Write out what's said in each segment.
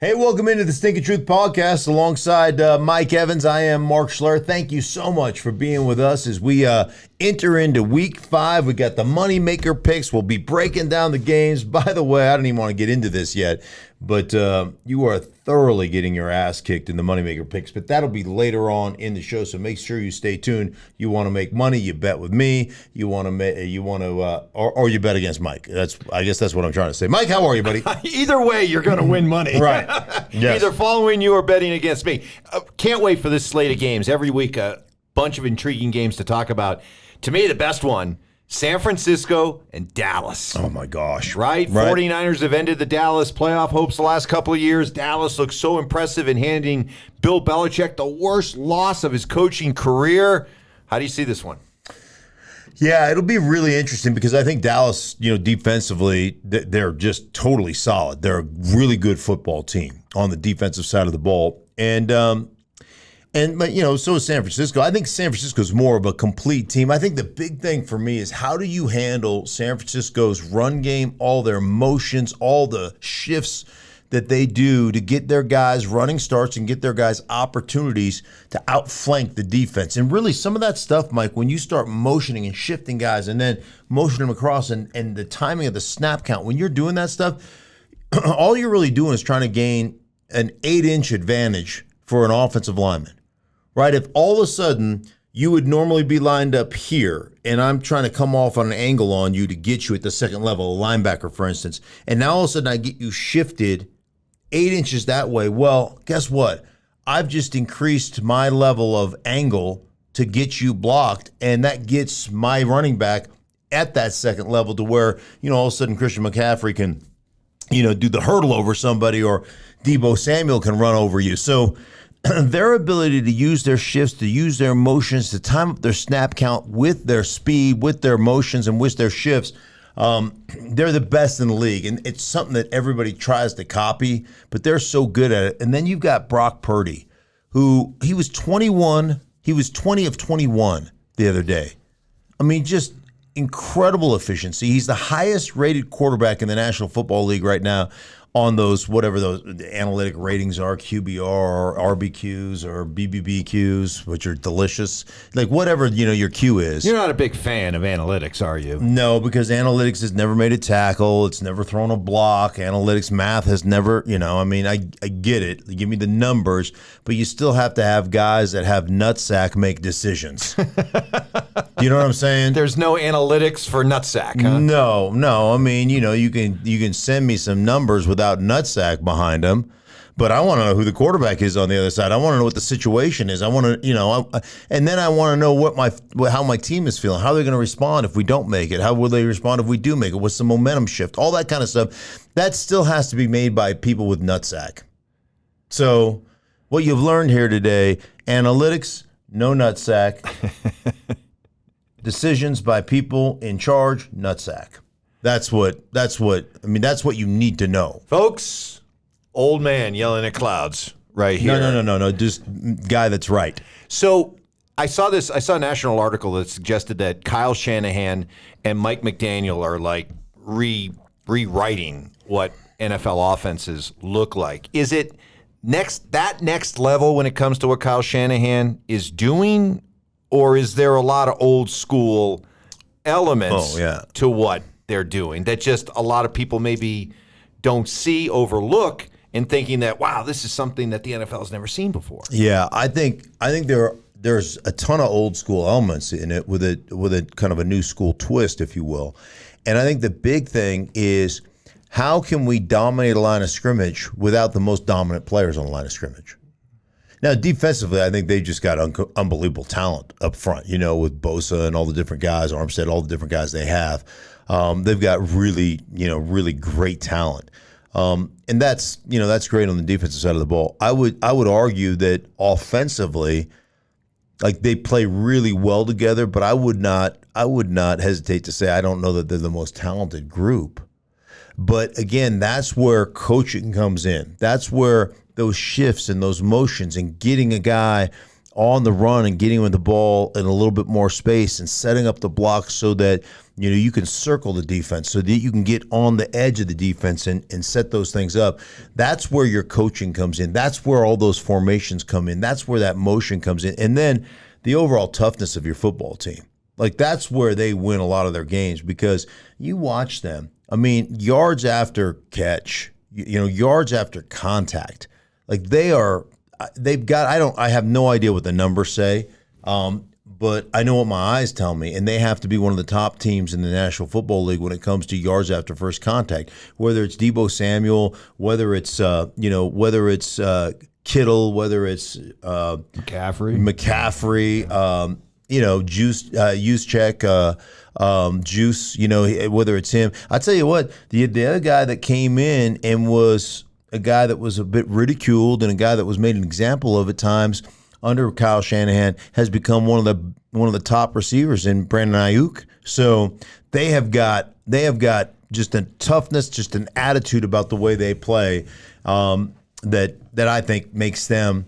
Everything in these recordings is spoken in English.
Hey, welcome into the Stinkin Truth podcast alongside Mike Evans. I am Mark Schlereth. Thank you so much for being with us as we enter into week 5. We got the moneymaker picks. We'll be breaking down the games. By the way, I don't even want to get into this yet, but you are thoroughly getting your ass kicked in the moneymaker picks, but that'll be later on in the show, so make sure you stay tuned. You want to make money, you bet with me. You want to or you bet against Mike. I guess that's what I'm trying to say. Mike, how are you, buddy? Either way, you're going to win money. Right. Yes. Either following you or betting against me. Can't wait for this slate of games. Every week, a bunch of intriguing games to talk about. To me, the best one, San Francisco and Dallas. Oh, my gosh. Right? 49ers have ended the Dallas playoff hopes the last couple of years. Dallas looks so impressive in handing Bill Belichick the worst loss of his coaching career. How do you see this one? Yeah, it'll be really interesting because I think Dallas, defensively, they're just totally solid. They're a really good football team on the defensive side of the ball. But so is San Francisco. I think San Francisco is more of a complete team. I think the big thing for me is how do you handle San Francisco's run game, all their motions, all the shifts that they do to get their guys running starts and get their guys opportunities to outflank the defense. And really some of that stuff, Mike, when you start motioning and shifting guys and then motioning them across and the timing of the snap count, when you're doing that stuff, all you're really doing is trying to gain an 8-inch advantage for an offensive lineman. Right? If all of a sudden you would normally be lined up here and I'm trying to come off on an angle on you to get you at the second level, a linebacker, for instance, and now all of a sudden I get you shifted 8 inches that way, well, guess what? I've just increased my level of angle to get you blocked, and that gets my running back at that second level to where, all of a sudden Christian McCaffrey can, do the hurdle over somebody or Deebo Samuel can run over you. So their ability to use their shifts, to use their motions, to time up their snap count with their speed, with their motions, and with their shifts, they're the best in the league. And it's something that everybody tries to copy, but they're so good at it. And then you've got Brock Purdy, who he was 20 of 21 the other day. I mean, just incredible efficiency. He's the highest rated quarterback in the National Football League right now on those, whatever those analytic ratings are, QBR or RBQs or BBBQs, which are delicious. Like whatever, your Q is. You're not a big fan of analytics, are you? No, because analytics has never made a tackle. It's never thrown a block. Analytics math has never, I get it. You give me the numbers, but you still have to have guys that have nutsack make decisions. You know what I'm saying? There's no analytics for nutsack, huh? No. I mean, you can send me some numbers without nutsack behind them, but I want to know who the quarterback is on the other side. I want to know what the situation is. I want to, and then I want to know how my team is feeling. How they're going to respond if we don't make it. How will they respond if we do make it? What's the momentum shift? All that kind of stuff. That still has to be made by people with nutsack. So, what you've learned here today: analytics, no nutsack. Decisions by people in charge, nutsack. That's what you need to know. Folks, old man yelling at clouds right here. No. Just guy that's right. So I saw a national article that suggested that Kyle Shanahan and Mike McDaniel are like rewriting what NFL offenses look like. Is it that next level when it comes to what Kyle Shanahan is doing? Or is there a lot of old school elements to what they're doing that just a lot of people maybe don't see, overlook, and thinking that, wow, this is something that the NFL has never seen before? Yeah, I think there's a ton of old school elements in it with a kind of a new school twist, if you will. And I think the big thing is how can we dominate a line of scrimmage without the most dominant players on the line of scrimmage? Now, defensively, I think they just got unbelievable talent up front, with Bosa and all the different guys, Armstead, all the different guys they have. They've got really great talent. And that's great on the defensive side of the ball. I would argue that offensively, like they play really well together, but I would not hesitate to say I don't know that they're the most talented group. But again, that's where coaching comes in. That's where those shifts and those motions and getting a guy on the run and getting with the ball in a little bit more space and setting up the block so that you can circle the defense, so that you can get on the edge of the defense and set those things up. That's where your coaching comes in. That's where all those formations come in. That's where that motion comes in. And then the overall toughness of your football team. Like, that's where they win a lot of their games, because you watch them. I mean, yards after catch, yards after contact. Like, I have no idea what the numbers say, but I know what my eyes tell me, and they have to be one of the top teams in the National Football League when it comes to yards after first contact. Whether it's Deebo Samuel, whether it's Kittle, whether it's McCaffrey, Juszczyk, Juice, whether it's him. I tell you what, the other guy that came in and was a guy that was a bit ridiculed and a guy that was made an example of at times under Kyle Shanahan has become one of the top receivers in Brandon Ayuk. So they have got just a toughness, just an attitude about the way they play that I think makes them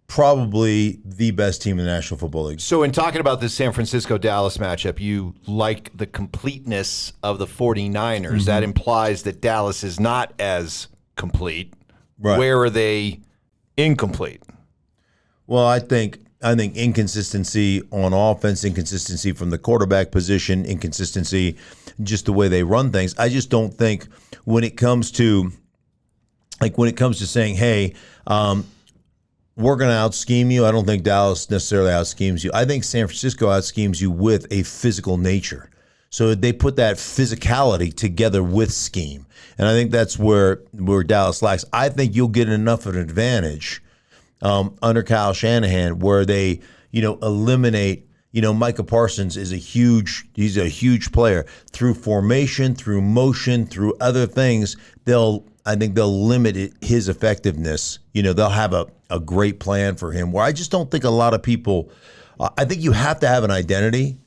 probably the best team in the National Football League. So in talking about this San Francisco-Dallas matchup, you like the completeness of the 49ers. Mm-hmm. That implies that Dallas is not as complete. Right. Where are they incomplete? Well, I think inconsistency on offense, inconsistency from the quarterback position, inconsistency just the way they run things. I just don't think when it comes to saying, hey, we're going to out-scheme you, I don't think Dallas necessarily out-schemes you. I think San Francisco out-schemes you with a physical nature. So they put that physicality together with scheme. And I think that's where Dallas lacks. I think you'll get enough of an advantage under Kyle Shanahan where they, eliminate, Micah Parsons is he's a huge player. Through formation, through motion, through other things, I think they'll limit his effectiveness. They'll have a great plan for him where I just don't think a lot of people, I think you have to have an identity,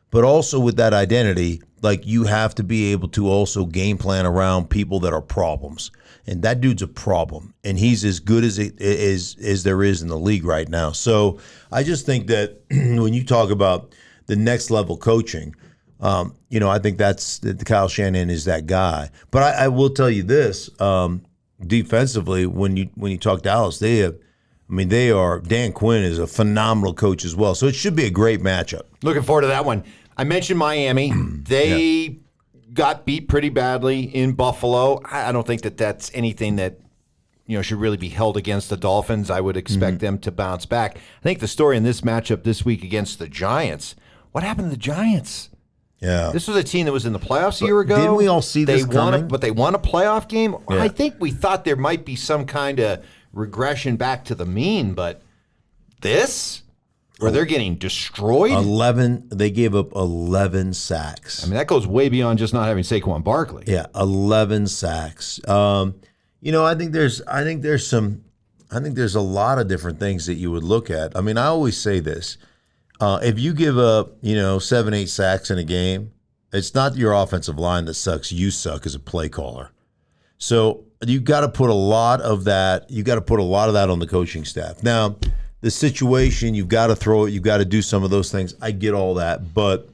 but also with that identity, like you have to be able to also game plan around people that are problems. And that dude's a problem, and he's as good as there is in the league right now. So I just think that when you talk about the next level coaching, I think that's Kyle Shanahan is that guy. But I will tell you this: defensively, when you talk Dallas, Dan Quinn is a phenomenal coach as well. So it should be a great matchup. Looking forward to that one. I mentioned Miami. They got beat pretty badly in Buffalo. I don't think that's anything that should really be held against the Dolphins. I would expect them to bounce back. I think the story in this matchup this week against the Giants. What happened to the Giants? Yeah, this was a team that was in the playoffs a year ago. Didn't we all see this coming? But they won a playoff game. Yeah. I think we thought there might be some kind of regression back to the mean, but this, where they're getting destroyed. They gave up 11 sacks. I mean, that goes way beyond just not having Saquon Barkley. Yeah, 11 sacks. I think there's a lot of different things that you would look at. I mean, I always say this. If you give up, 7, 8 sacks in a game, it's not your offensive line that sucks. You suck as a play caller. So you got to put a lot of that. You got to put a lot of that on the coaching staff. Now, the situation, you've got to throw it. You've got to do some of those things. I get all that, but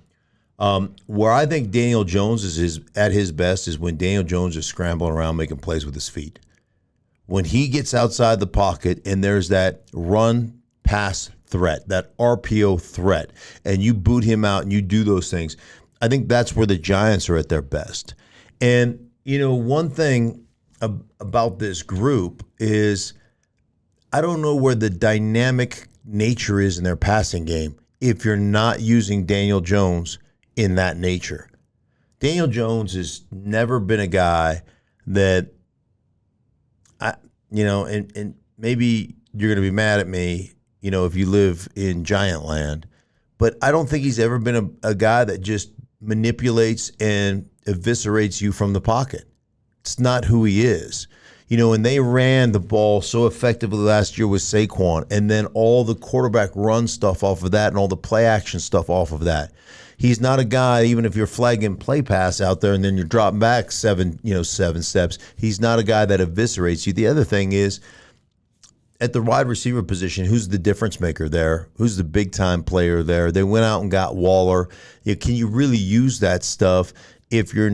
where I think Daniel Jones is at his best is when Daniel Jones is scrambling around making plays with his feet. When he gets outside the pocket and there's that run pass threat, that RPO threat, and you boot him out and you do those things, I think that's where the Giants are at their best. And, one thing about this group is I don't know where the dynamic nature is in their passing game if you're not using Daniel Jones in that nature. Daniel Jones has never been a guy that, and maybe you're going to be mad at me, if you live in Giant Land, but I don't think he's ever been a guy that just manipulates and eviscerates you from the pocket. It's not who he is. And they ran the ball so effectively last year with Saquon, and then all the quarterback run stuff off of that and all the play action stuff off of that. He's not a guy, even if you're flagging play pass out there and then you're dropping back 7 steps, he's not a guy that eviscerates you. The other thing is, at the wide receiver position, who's the difference maker there? Who's the big time player there? They went out and got Waller. Can you really use that stuff if your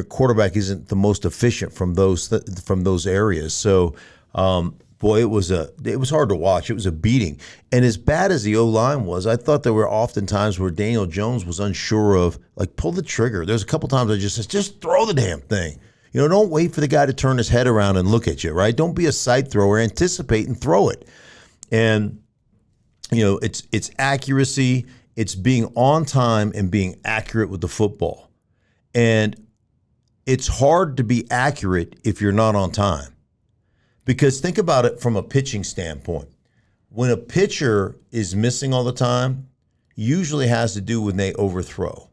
quarterback isn't the most efficient from those areas? So, boy, it was hard to watch. It was a beating. And as bad as the O-line was, I thought there were often times where Daniel Jones was unsure of, like, pull the trigger. There's a couple times I just said, just throw the damn thing. Don't wait for the guy to turn his head around and look at you, right? Don't be a sight thrower. Anticipate and throw it. And, it's accuracy. It's being on time and being accurate with the football. And it's hard to be accurate if you're not on time. Because think about it from a pitching standpoint. When a pitcher is missing all the time, usually has to do when they overthrow.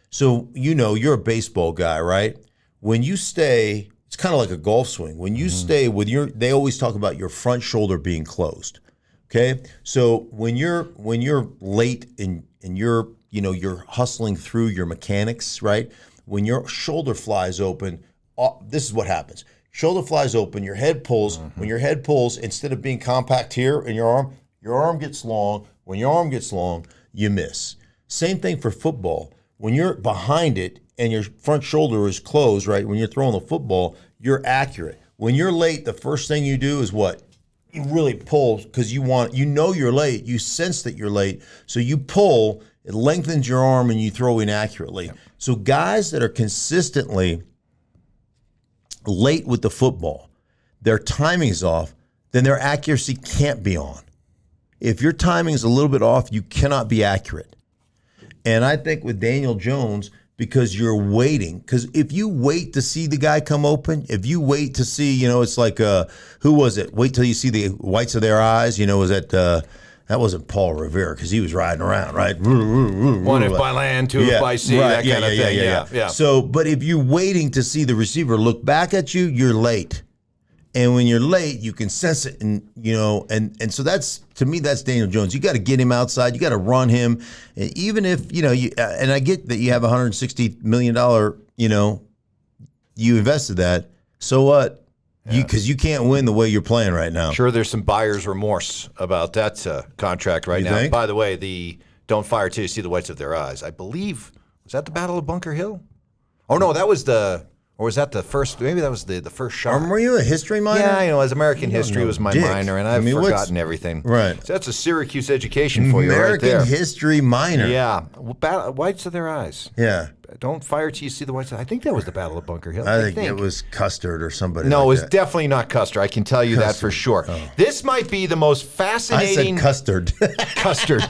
So, you're a baseball guy, right? When you stay, it's kind of like a golf swing. When you stay with they always talk about your front shoulder being closed. Okay? So when you're late and you're hustling through your mechanics, right? When your shoulder flies open, this is what happens. Shoulder flies open, your head pulls. When your head pulls, instead of being compact here in your arm gets long. When your arm gets long, you miss. Same thing for football. When you're behind it and your front shoulder is closed, right? When you're throwing the football, you're accurate. When you're late, the first thing you do is what? You really pull because you're late. You sense that you're late. So you pull, it lengthens your arm and you throw inaccurately. Yep. So guys that are consistently late with the football, their timing is off, then their accuracy can't be on. If your timing is a little bit off, you cannot be accurate. And I think with Daniel Jones, because you're waiting, because if you wait to see the guy come open, if you wait to see, it's like, who was it? Wait till you see the whites of their eyes. Was that wasn't Paul Revere because he was riding around, right? One if by land, two if by sea, right. that kind of thing. Yeah. So, but if you're waiting to see the receiver look back at you, you're late. And when you're late, you can sense it, and and so to me, that's Daniel Jones. You got to get him outside. You got to run him, and even if and I get that you have $160 million, you invested that. So what? Because you can't win the way you're playing right now. Sure, there's some buyer's remorse about that contract right now. Think? By the way, the don't fire till you see the whites of their eyes. I believe, was that the Battle of Bunker Hill? Oh no, that was or was that the first? Maybe that was the first shot. Were you a history minor? Yeah, as American history was my minor, and I've forgotten everything. Right. So that's a Syracuse education for you right there. American history minor. Yeah. Whites of their eyes. Yeah. Don't fire till you see the whites. I think that was the Battle of Bunker Hill. I think it was Custer or somebody. No, like it was that. definitely not Custer. I can tell you that for sure. Oh. This might be the most fascinating. I said custard. Custard.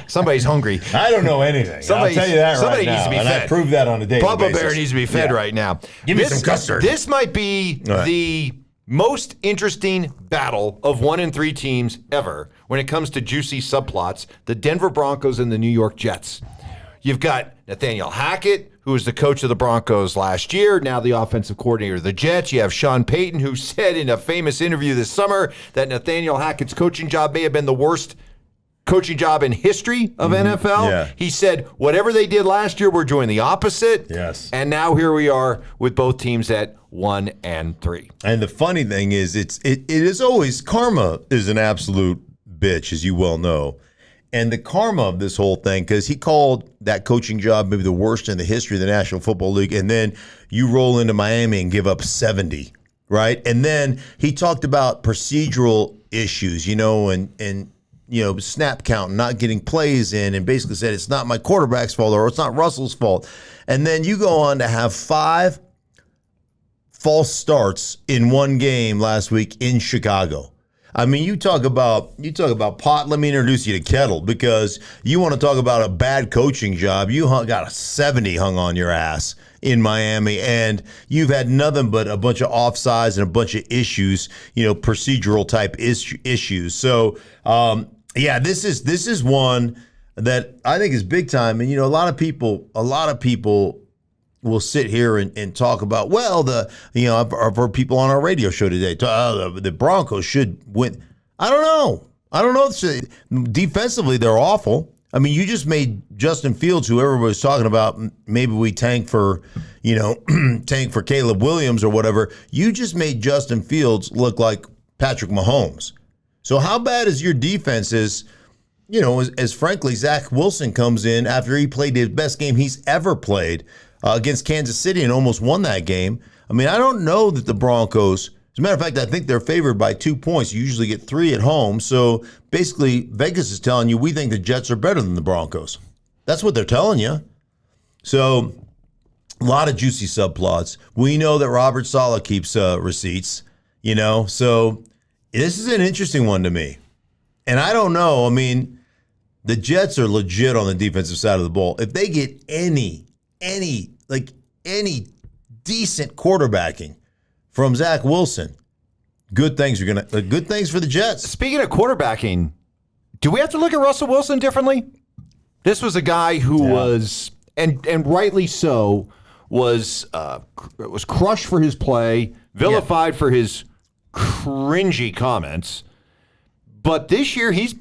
Somebody's hungry. I don't know anything. I'll tell you that right now. Somebody needs to be fed. I proved that on a daily basis. Bubba Bear needs to be fed right now. Give me some custard. This might be the most interesting battle of 1 and 3 teams ever when it comes to juicy subplots, the Denver Broncos and the New York Jets. You've got Nathaniel Hackett, who was the coach of the Broncos last year, now the offensive coordinator of the Jets. You have Sean Payton, who said in a famous interview this summer that Nathaniel Hackett's coaching job may have been the worst coaching job in history of NFL. Yeah. He said, whatever they did last year, we're doing the opposite. Yes. And now here we are with both teams at 1 and 3. And the funny thing is, it is always, karma is an absolute bitch, as you well know. And the karma of this whole thing, because he called that coaching job maybe the worst in the history of the National Football League, and then you roll into Miami and give up 70, right? And then he talked about procedural issues, and snap count, not getting plays in, and basically said it's not my quarterback's fault or it's not Russell's fault. And then you go on to have 5 false starts in one game last week in Chicago. I mean, you talk about pot. Let me introduce you to kettle, because you want to talk about a bad coaching job. You got a 70 hung on your ass in Miami, and you've had nothing but a bunch of offsides and a bunch of issues, procedural type issues. So, this is one that I think is big time. And a lot of people will sit here and talk about, I've heard people on our radio show today, the Broncos should win. I don't know. Defensively, they're awful. I mean, you just made Justin Fields, who everybody was talking about, maybe we tank for Caleb Williams or whatever. You just made Justin Fields look like Patrick Mahomes. So how bad is your defense as frankly, Zach Wilson comes in after he played the best game he's ever played against Kansas City and almost won that game. I mean, I don't know that the Broncos, as a matter of fact, I think they're favored by 2 points. You usually get 3 at home. So basically, Vegas is telling you we think the Jets are better than the Broncos. That's what they're telling you. So a lot of juicy subplots. We know that Robert Saleh keeps receipts, So this is an interesting one to me. And I don't know. I mean, the Jets are legit on the defensive side of the ball. If they get any decent quarterbacking from Zach Wilson, good things for the Jets. Speaking of quarterbacking, do we have to look at Russell Wilson differently? This was a guy who was, and rightly so, was crushed for his play, vilified for his cringy comments. But this year, he's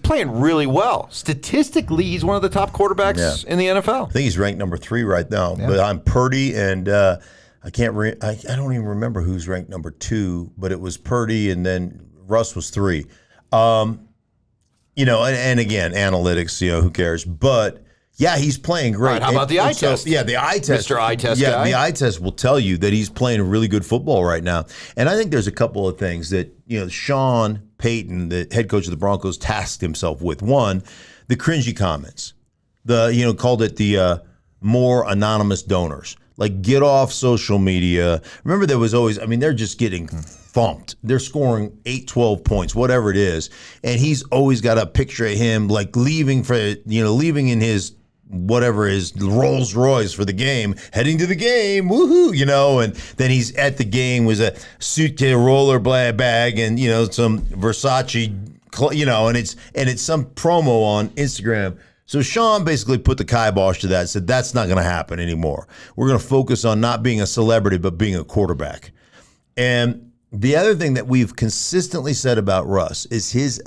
playing really well. Statistically, he's one of the top quarterbacks in the NFL. I think he's ranked number 3 right now. Yeah. But I'm Purdy, and I don't even remember who's ranked number 2. But it was Purdy, and then Russ was 3. And again, analytics. Who cares? But yeah, he's playing great. Right, how about the eye test? The eye test. Mr. Eye Test guy. guy. The eye test will tell you that he's playing really good football right now. And I think there's a couple of things that, Sean Payton, the head coach of the Broncos, tasked himself with. One, the cringy comments. Called it the more anonymous donors. Like, get off social media. Remember, there was always, they're just getting thumped. They're scoring 8, 12 points, whatever it is. And he's always got a picture of him, like, leaving in his whatever his Rolls Royce for the game, heading to the game, woohoo, and then he's at the game with a suitcase, roller bag, and some Versace, and it's some promo on Instagram. So Sean basically put the kibosh to that, said that's not going to happen anymore. We're going to focus on not being a celebrity, but being a quarterback. And the other thing that we've consistently said about Russ is his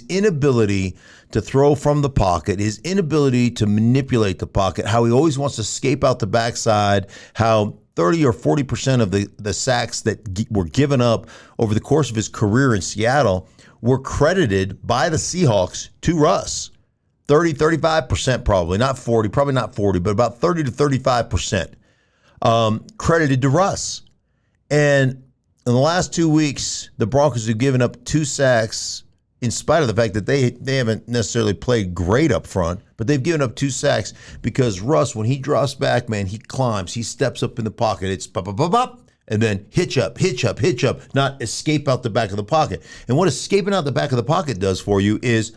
inability to throw from the pocket, his inability to manipulate the pocket, how he always wants to escape out the backside, how 30 or 40% of the sacks that were given up over the course of his career in Seattle were credited by the Seahawks to Russ. 30, 35% probably, probably not 40, but about 30 to 35% credited to Russ. And in the last 2 weeks, the Broncos have given up 2 sacks in spite of the fact that they haven't necessarily played great up front, but they've given up 2 sacks because Russ, when he drops back, man, he climbs, he steps up in the pocket. It's pop, pop, pop, pop, and then hitch up, not escape out the back of the pocket. And what escaping out the back of the pocket does for you is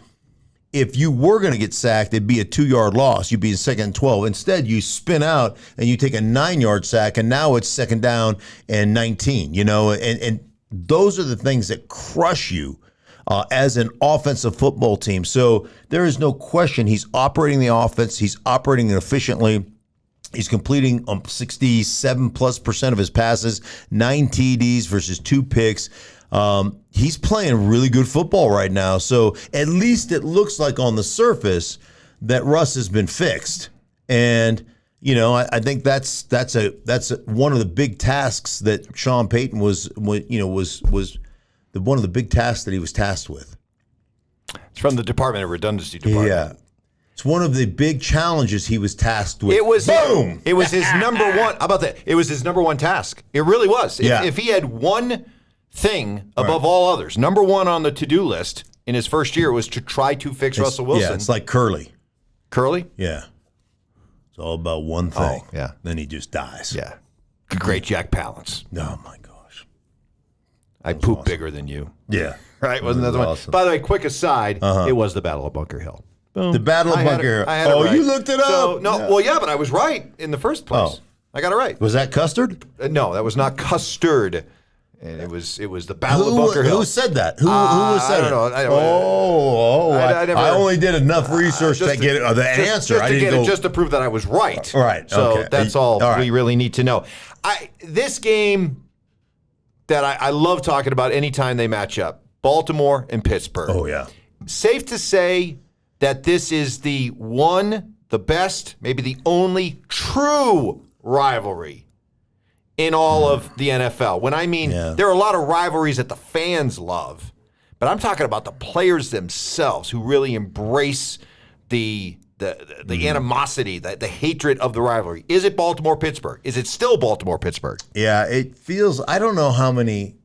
if you were going to get sacked, it'd be a 2-yard loss. You'd be in 2nd and 12. Instead, you spin out and you take a 9-yard sack, and now it's 2nd down and 19, and those are the things that crush you as an offensive football team. So there is no question he's operating the offense. He's operating it efficiently. He's completing 67+% of his passes, 9 TDs versus 2 picks. He's playing really good football right now. So at least it looks like on the surface that Russ has been fixed. And, I think that's one of the big tasks that Sean Payton was one of the big tasks that he was tasked with. It's from the Department of Redundancy Department. Yeah. It's one of the big challenges he was tasked with. It was boom. It was his number one. How about that? It was his number one task. It really was. If he had one thing above all others, number one on the to-do list in his first year was to try to fix Russell Wilson. Yeah, it's like Curly. Curly? Yeah. It's all about one thing. Oh, yeah. Then he just dies. Yeah. Great Jack Palance. Oh, my gosh. I poop awesome. Bigger than you. Yeah. Right? Wasn't that the one? Awesome. By the way, quick aside, it was the Battle of Bunker Hill. Boom. The Battle of Bunker Hill. Oh, right. You looked it up? So, no, yeah. Well, yeah, but I was right in the first place. Oh. I got it right. Was that Custard? No, that was not Custard. And it was the Battle of Bunker Hill. Who said that? Who said I don't know. I only did enough research to get the answer. Just to prove that I was right. Right. So okay. that's all we really need to know. This game that I love talking about anytime they match up, Baltimore and Pittsburgh. Oh, yeah. Safe to say that this is the best, maybe the only true rivalry in all of the NFL. When I mean, there are a lot of rivalries that the fans love, but I'm talking about the players themselves who really embrace the animosity, the hatred of the rivalry. Is it Baltimore-Pittsburgh? Is it still Baltimore-Pittsburgh? Yeah, it feels, I don't know how many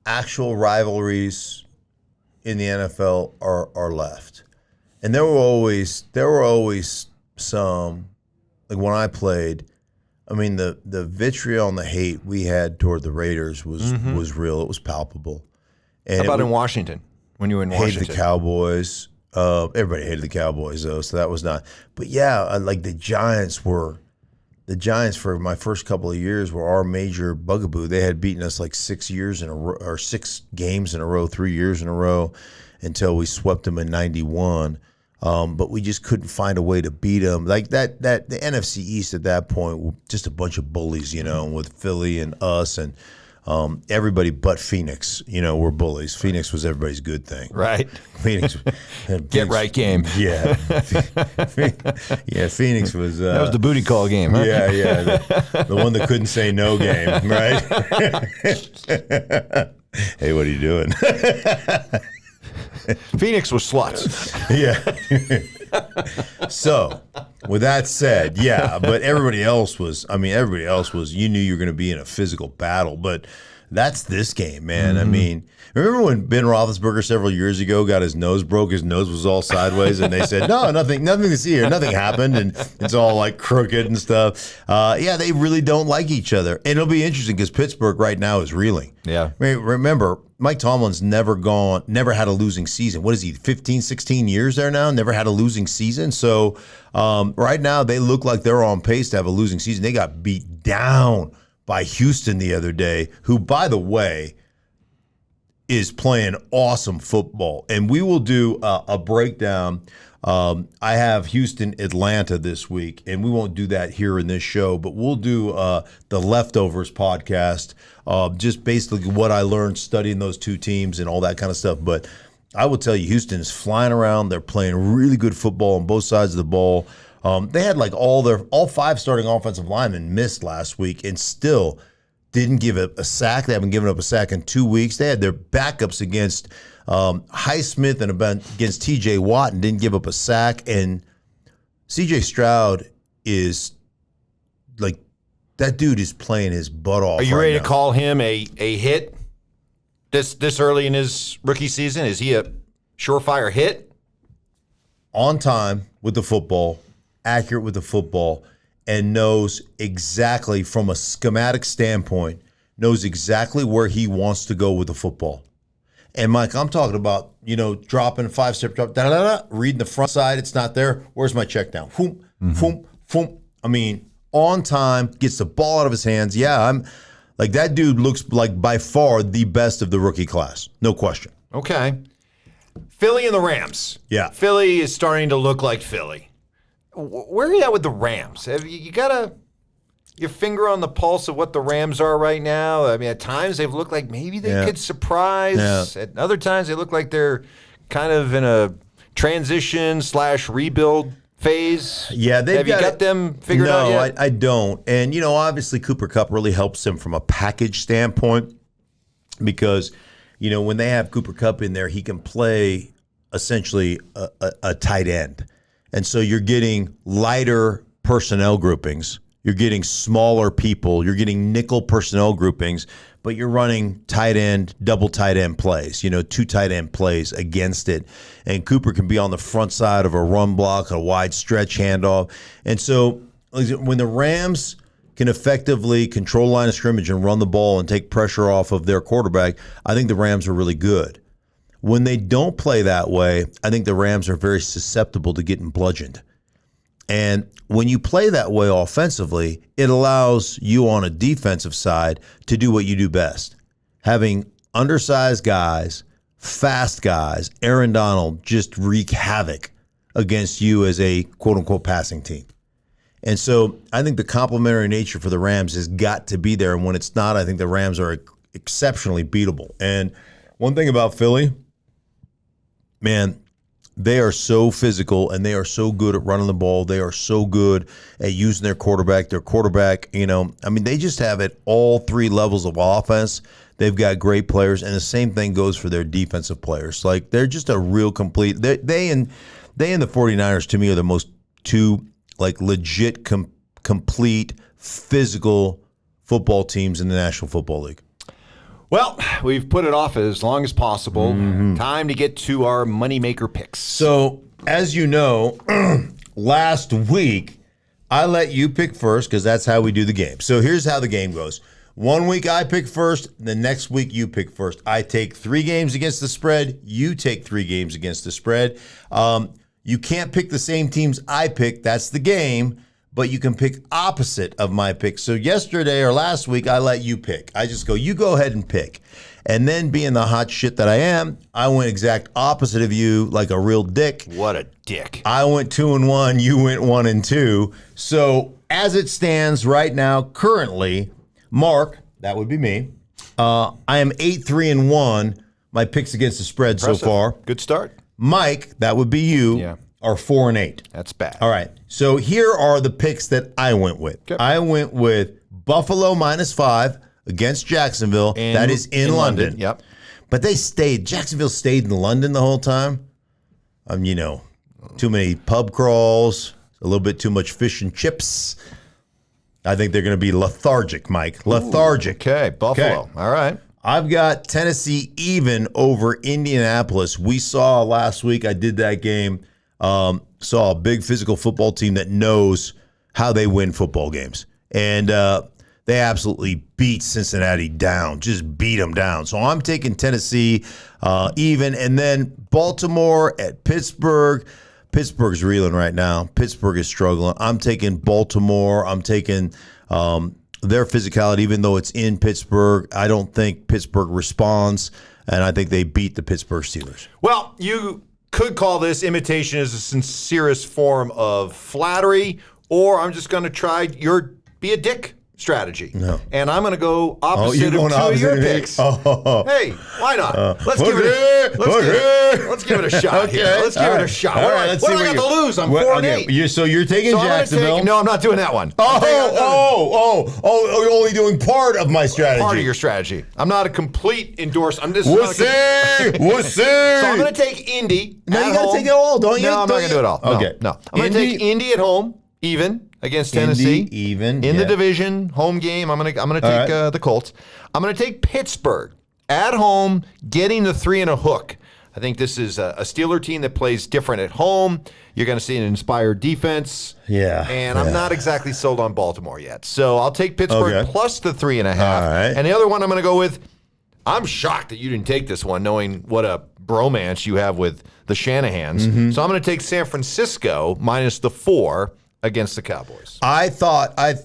actual rivalries in the NFL are left. And there were always some, like when I played, I mean, the vitriol and the hate we had toward the Raiders was real. It was palpable. And how about in Washington, when you were in Washington? Hated the Cowboys. Everybody hated the Cowboys, though, so that was not. But, yeah, like the Giants for my first couple of years were our major bugaboo. They had beaten us like 6 years in a row, or 6 games in a row, 3 years in a row, until we swept them in 91. But we just couldn't find a way to beat them. Like the NFC East at that point were just a bunch of bullies, with Philly and us and everybody but Phoenix, were bullies. Phoenix was everybody's good thing. Right. Phoenix. Get right game. Yeah. Yeah, Phoenix was. That was the booty call game, huh? Yeah. The one that couldn't say no game, right? Hey, what are you doing? Phoenix was sluts. Yeah. So, with that said, but everybody else was, you knew you were going to be in a physical battle, but that's this game, man. I mean, remember when Ben Roethlisberger several years ago got his nose broke, his nose was all sideways, and they said, no, nothing to see here, nothing happened, and it's all like crooked and stuff. They really don't like each other. And it'll be interesting because Pittsburgh right now is reeling. Yeah. I mean, remember, Mike Tomlin's never had a losing season. What is he, 15, 16 years there now? Never had a losing season. So right now they look like they're on pace to have a losing season. They got beat down by Houston the other day, who, by the way, is playing awesome football. And we will do a breakdown. I have Houston, Atlanta this week, and we won't do that here in this show, but we'll do the Leftovers podcast, just basically what I learned studying those two teams and all that kind of stuff. But I will tell you, Houston is flying around. They're playing really good football on both sides of the ball. They had like all 5 starting offensive linemen missed last week and still didn't give a sack. They haven't given up a sack in 2 weeks. They had their backups against Highsmith and against T.J. Watt and didn't give up a sack. And C.J. Stroud is like, that dude is playing his butt off. Are you ready now to call him a hit this early in his rookie season? Is he a surefire hit? On time with the football, accurate with the football, and knows exactly, from a schematic standpoint, knows exactly where he wants to go with the football. And, Mike, I'm talking about, dropping 5-step drop, reading the front side, it's not there. Where's my check down? Foom, foom, foom. I mean, on time, gets the ball out of his hands. Yeah, I'm like, that dude looks like by far the best of the rookie class. No question. Okay. Philly and the Rams. Yeah. Philly is starting to look like Philly. Where are you at with the Rams? Have you got your finger on the pulse of what the Rams are right now? I mean, at times they've looked like maybe they could surprise. Yeah. At other times they look like they're kind of in a transition/rebuild phase. Yeah, have you got them figured out yet? No, I don't. And, obviously Cooper Kupp really helps them from a package standpoint because, when they have Cooper Kupp in there, he can play essentially a tight end. And so you're getting lighter personnel groupings. You're getting smaller people. You're getting nickel personnel groupings, but you're running tight end, double tight end plays, 2 tight end plays against it. And Cooper can be on the front side of a run block, a wide stretch handoff. And so when the Rams can effectively control line of scrimmage and run the ball and take pressure off of their quarterback, I think the Rams are really good. When they don't play that way, I think the Rams are very susceptible to getting bludgeoned. And when you play that way offensively, it allows you on a defensive side to do what you do best. Having undersized guys, fast guys, Aaron Donald just wreak havoc against you as a quote-unquote passing team. And so I think the complementary nature for the Rams has got to be there. And when it's not, I think the Rams are exceptionally beatable. And one thing about Philly, man, They are so physical, and they are so good at running the ball. They are so good at using their quarterback. Their quarterback, they just have at all three levels of offense. They've got great players, and the same thing goes for their defensive players. Like, they're just a real complete. They and the 49ers, to me, are the most two, like, legit, complete, physical football teams in the National Football League. Well, we've put it off as long as possible. Time to get to our moneymaker picks. So, as you know, last week, I let you pick first because that's how we do the game. So here's how the game goes. 1 week I pick first, the next week you pick first. I take 3 games against the spread. You take 3 games against the spread. You can't pick the same teams I pick. That's the game. But you can pick opposite of my pick. So yesterday or last week, I let you pick. I just go, you go ahead and pick. And then being the hot shit that I am, I went exact opposite of you like a real dick. What a dick. I went 2-1, you went 1-2. So as it stands right now, currently, Mark, that would be me, I am 8-3-1. My picks against the spread Impressive. So far. Good start. Mike, that would be you, are 4-8. That's bad. All right. So here are the picks that I went with. Okay. I went with Buffalo -5 against Jacksonville. That is in London. Yep. But Jacksonville stayed in London the whole time. Too many pub crawls, a little bit too much fish and chips. I think they're going to be lethargic, Mike. Lethargic. Okay, Buffalo. Okay. All right. I've got Tennessee even over Indianapolis. We saw last week, I did that game, saw a big physical football team that knows how they win football games. And they absolutely beat Cincinnati down, just beat them down. So I'm taking Tennessee even. And then Baltimore at Pittsburgh. Pittsburgh's reeling right now. Pittsburgh is struggling. I'm taking Baltimore. I'm taking their physicality, even though it's in Pittsburgh. I don't think Pittsburgh responds, and I think they beat the Pittsburgh Steelers. Well, you could call this imitation as the sincerest form of flattery, or I'm just going to try your be a dick strategy. No. And I'm going to go opposite of 2 of your picks. Hey, why not? Let's give it a shot here. Let's give it a shot. All right, let's what see do I got to lose? I'm 4-8. Okay. So you're taking Jacksonville. No, I'm not doing that one. You're only doing part of my strategy. Part of your strategy. I'm not a complete endorser. I'm just We'll see. So I'm going to take Indy. No, you got to take it all, don't you? No, I'm not going to do it all. Okay. No. I'm going to take Indy at home, even. Against Tennessee, even in the division, home game. I'm gonna take the Colts. I'm gonna take Pittsburgh at home, getting the 3 and a hook. I think this is a Steeler team that plays different at home. You're gonna see an inspired defense. Yeah, and I'm not exactly sold on Baltimore yet, so I'll take Pittsburgh plus the 3.5. All right. And the other one I'm gonna go with. I'm shocked that you didn't take this one, knowing what a bromance you have with the Shanahans. Mm-hmm. So I'm gonna take San Francisco minus the 4. Against the Cowboys.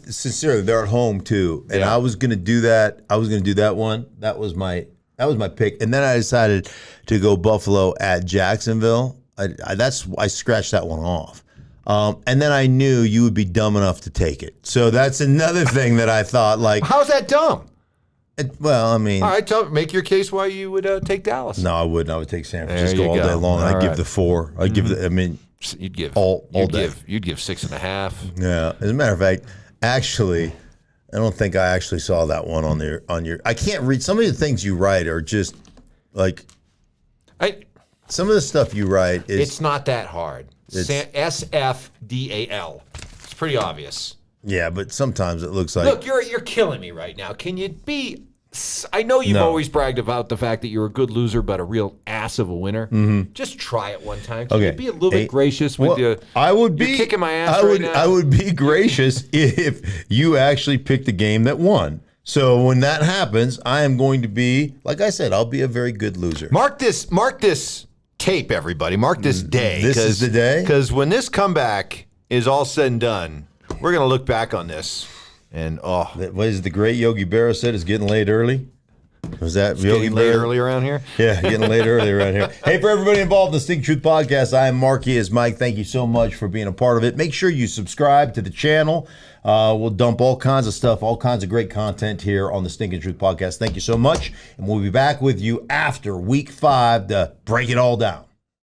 Sincerely, they're at home too. And I was gonna do that. I was gonna do that one. That was my pick. And then I decided to go Buffalo at Jacksonville. I scratched that one off. And then I knew you would be dumb enough to take it. So that's another thing that I thought, like, how's that dumb? All right, make your case why you would take Dallas. No, I wouldn't. I would take San Francisco all day long. I'd give the 4. I'd give You'd give all day. You'd give 6.5. Yeah. As a matter of fact, actually, I don't think I actually saw that one on your. I can't read some of the things you write are just like. Some of the stuff you write is. It's not that hard. SFDAL. It's pretty obvious. Yeah, but sometimes it looks like. Look, you're killing me right now. Can you be? I know you've always bragged about the fact that you're a good loser, but a real ass of a winner. Mm-hmm. Just try it one time. Can you be a little bit gracious with you? I would be you're kicking my ass right now. I would be gracious if you actually picked the game that won. So when that happens, I am going to be, like I said, I'll be a very good loser. Mark this tape, everybody. Mark this day. This is the day? Because when this comeback is all said and done, we're going to look back on this. And what is the great Yogi Berra said? It's getting late early. Was that Yogi Berra? Late early around here? Yeah, getting late early around here. Hey, for everybody involved in the Stinkin' Truth Podcast, I am Mark. He is Mike. Thank you so much for being a part of it. Make sure you subscribe to the channel. We'll dump all kinds of stuff, all kinds of great content here on the Stinkin' Truth Podcast. Thank you so much, and we'll be back with you after Week 5 to break it all down.